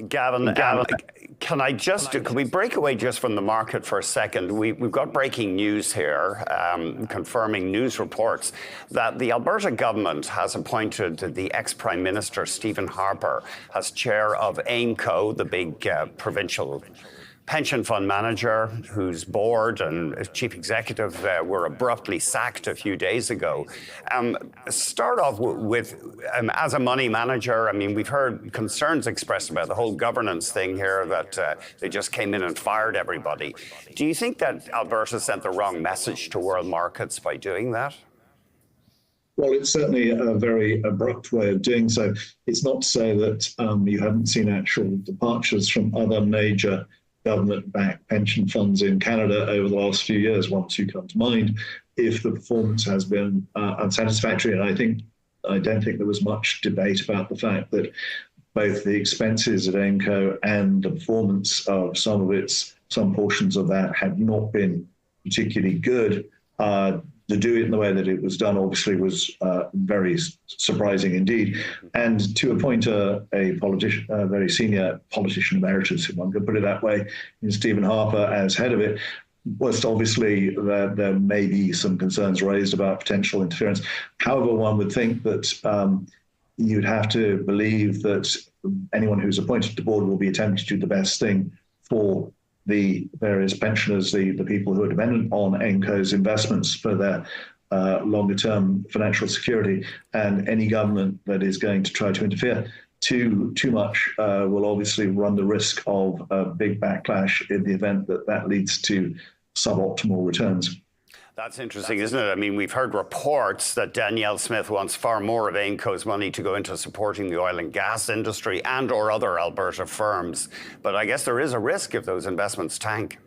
Gavin, can we break away just from the market for a second? We've got breaking news here, confirming news reports that the Alberta government has appointed the ex-Prime Minister Stephen Harper as chair of AIMCo, the big provincial pension fund manager, whose board and chief executive were abruptly sacked a few days ago. Start off with, as a money manager, I mean, we've heard concerns expressed about the whole governance thing here, that they just came in and fired everybody. Do you think that Alberta sent the wrong message to world markets by doing that? Well, it's certainly a very abrupt way of doing so. It's not to say that you haven't seen actual departures from other major government-backed pension funds in Canada over the last few years, one or two come to mind, if the performance has been unsatisfactory. And I don't think there was much debate about the fact that both the expenses at AIMCo and the performance of some portions of that had not been particularly good. To do it in the way that it was done, obviously, was very surprising indeed. And to appoint a politician, a very senior politician emeritus, if one could put it that way, in Stephen Harper as head of it, was obviously there may be some concerns raised about potential interference. However, one would think that you'd have to believe that anyone who's appointed to the board will be attempting to do the best thing for the various pensioners, the people who are dependent on AIMCo's investments for their longer-term financial security. And any government that is going to try to interfere too much will obviously run the risk of a big backlash in the event that that leads to suboptimal returns. That's interesting, isn't it? I mean, we've heard reports that Danielle Smith wants far more of AIMCo's money to go into supporting the oil and gas industry and or other Alberta firms. But I guess there is a risk if those investments tank.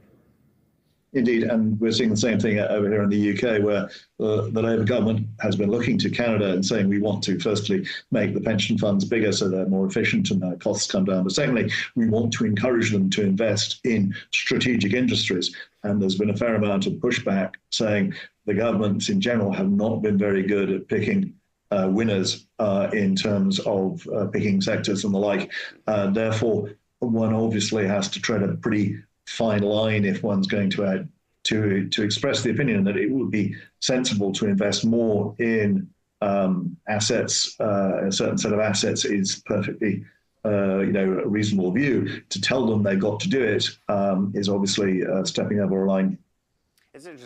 Indeed, and we're seeing the same thing over here in the UK, where the Labour government has been looking to Canada and saying we want to, firstly, make the pension funds bigger so they're more efficient and their costs come down. But secondly, we want to encourage them to invest in strategic industries. And there's been a fair amount of pushback saying the governments in general have not been very good at picking winners in terms of picking sectors and the like. Therefore, one obviously has to tread a pretty fine line if one's going to express the opinion that it would be sensible to invest more in assets. A certain set of assets is perfectly a reasonable view. To tell them they've got to do it is obviously stepping over a line.